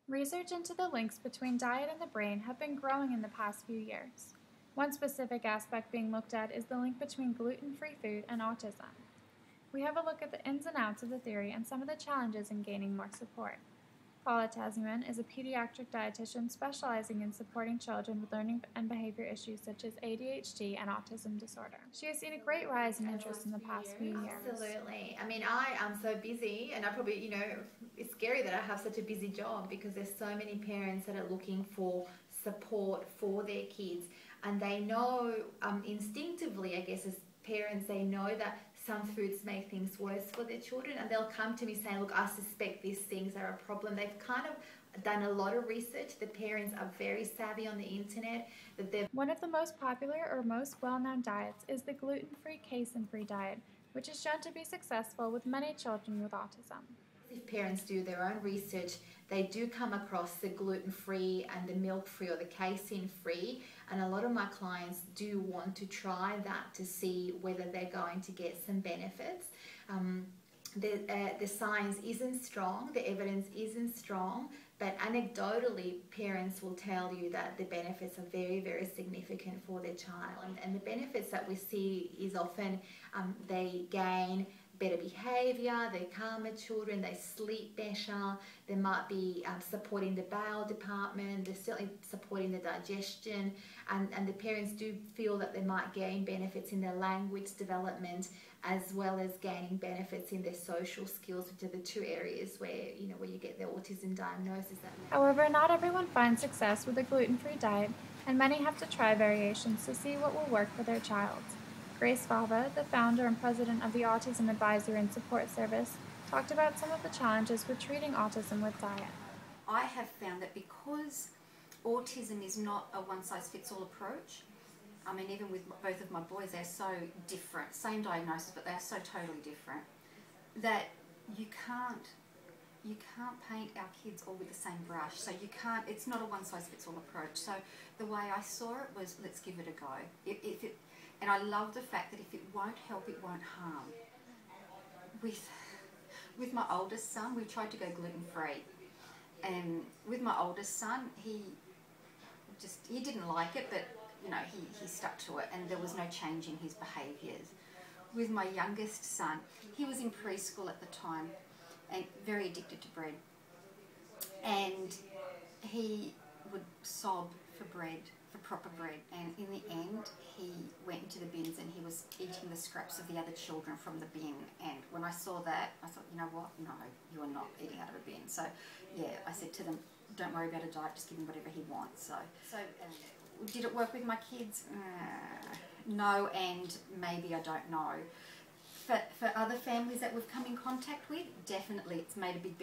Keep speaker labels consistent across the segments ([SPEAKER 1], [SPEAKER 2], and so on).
[SPEAKER 1] Research into the links between diet and the brain have been growing in the past few years. One specific aspect being looked at is the link between gluten-free food and autism. We have a look at the ins and outs of the theory and some of the challenges in gaining more support. Paula Tasman is a pediatric dietitian specializing in supporting children with learning and behavior issues such as ADHD and autism disorder. She has seen a great rise in interest in the past few years.
[SPEAKER 2] Absolutely. I mean, I am so busy, and I probably, it's scary that I have such a busy job because there's so many parents that are looking for support for their kids, and they know instinctively, I guess, as parents, they know that some foods make things worse for their children, and they'll come to me saying, look, I suspect these things are a problem. They've kind of done a lot of research. The parents are very savvy on the internet.
[SPEAKER 1] One of the most popular or most well-known diets is the gluten-free, casein-free diet, which is shown to be successful with many children with autism.
[SPEAKER 2] If parents do their own research, they do come across the gluten-free and the milk-free or the casein-free, and a lot of my clients do want to try that to see whether they're going to get some benefits. The science isn't strong, the evidence isn't strong, but anecdotally parents will tell you that the benefits are very, very significant for their child. And the benefits that we see is often they gain better behavior, they calmer children, they sleep better, they might be supporting the bowel department, they're certainly supporting the digestion, and the parents do feel that they might gain benefits in their language development as well as gaining benefits in their social skills, which are the two areas where you get the autism diagnosis.
[SPEAKER 1] However, not everyone finds success with a gluten-free diet, and many have to try variations to see what will work for their child. Grace Fava, the founder and president of the Autism Advisory and Support Service, talked about some of the challenges with treating autism with diet.
[SPEAKER 3] I have found that because autism is not a one-size-fits-all approach, I mean, even with both of my boys, they're so different, same diagnosis, but they're so totally different, that you can't paint our kids all with the same brush. So it's not a one-size-fits-all approach. So the way I saw it was, let's give it a go. And I love the fact that if it won't help, it won't harm. With my oldest son, we tried to go gluten-free. And with my oldest son, he didn't like it, but he stuck to it, and there was no change in his behaviours. With my youngest son, he was in preschool at the time and very addicted to bread. And he would sob for bread, for proper bread, and in the end he went into the bins and he was eating the scraps of the other children from the bin. And when I saw that, I thought, you know what, no, you are not eating out of a bin. So yeah, I said to them, don't worry about a diet, just give him whatever he wants. So did it work with my kids? No, and maybe, I don't know. For other families that we've come in contact with, definitely it's made a big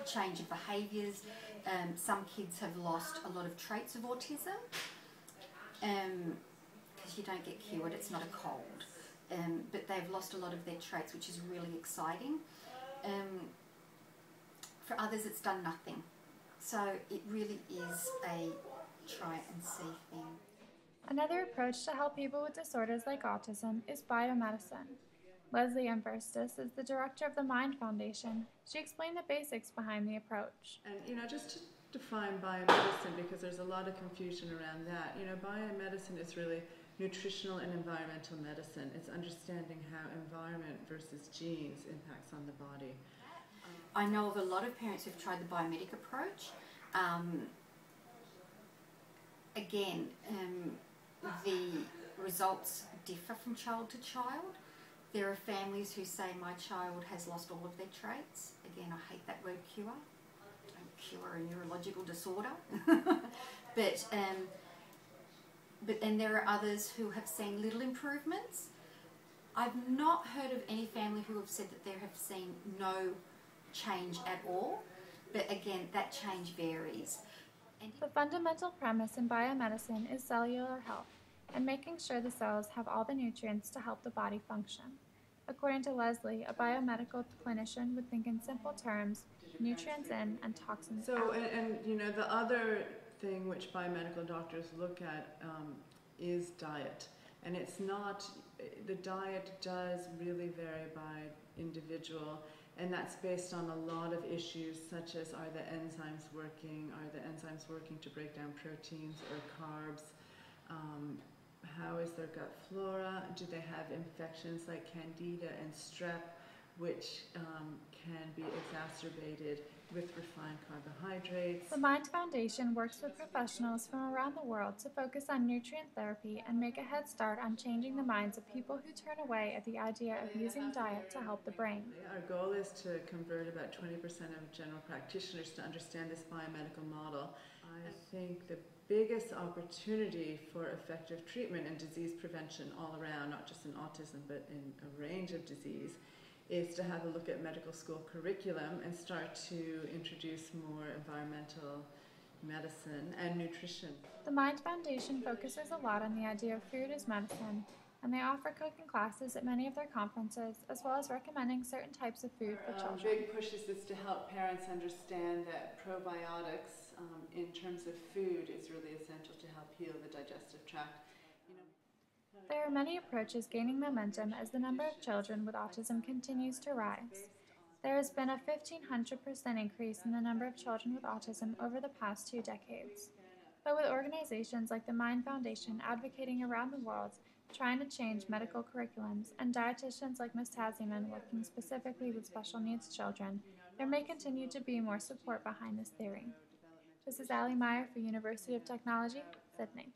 [SPEAKER 3] change of behaviours. Some kids have lost a lot of traits of autism because you don't get cured, it's not a cold. But they've lost a lot of their traits, which is really exciting. For others, it's done nothing. So it really is a try and see thing.
[SPEAKER 1] Another approach to help people with disorders like autism is biomedicine. Leslie Amverstis is the director of the Mind Foundation. She explained the basics behind the approach.
[SPEAKER 4] And just to define biomedicine, because there's a lot of confusion around that. Biomedicine is really nutritional and environmental medicine. It's understanding how environment versus genes impacts on the body.
[SPEAKER 3] I know of a lot of parents who've tried the biomedic approach. Again, the results differ from child to child. There are families who say my child has lost all of their traits. Again, I hate that word cure. Don't cure a neurological disorder. But then there are others who have seen little improvements. I've not heard of any family who have said that they have seen no change at all. But again, that change varies.
[SPEAKER 1] The fundamental premise in biomedicine is cellular health and making sure the cells have all the nutrients to help the body function. According to Leslie, a biomedical clinician would think in simple terms, nutrients in and toxins out.
[SPEAKER 4] And the other thing which biomedical doctors look at is diet. And it's not, the diet does really vary by individual, And that's based on a lot of issues such as, are the enzymes working? Are the enzymes working to break down proteins or carbs? How is their gut flora? Do they have infections like candida and strep, which can be exacerbated with refined carbohydrates?
[SPEAKER 1] The Mind Foundation works with professionals from around the world to focus on nutrient therapy and make a head start on changing the minds of people who turn away at the idea of using diet to help the brain.
[SPEAKER 4] Our goal is to convert about 20% of general practitioners to understand this biomedical model. I think the biggest opportunity for effective treatment and disease prevention all around, not just in autism but in a range of disease, is to have a look at medical school curriculum and start to introduce more environmental medicine and nutrition.
[SPEAKER 1] The Mind Foundation focuses a lot on the idea of food as medicine, and they offer cooking classes at many of their conferences, as well as recommending certain types of food for children.
[SPEAKER 4] Big push is to help parents understand that probiotics in terms of food is really essential to help heal the digestive tract.
[SPEAKER 1] There are many approaches gaining momentum as the number of children with autism continues to rise. There has been a 1,500% increase in the number of children with autism over the past 2 decades. But with organizations like the Mind Foundation advocating around the world, trying to change medical curriculums, and dietitians like Ms. Taziman working specifically with special needs children, there may continue to be more support behind this theory. This is Ali Meyer for University of Technology, Sydney.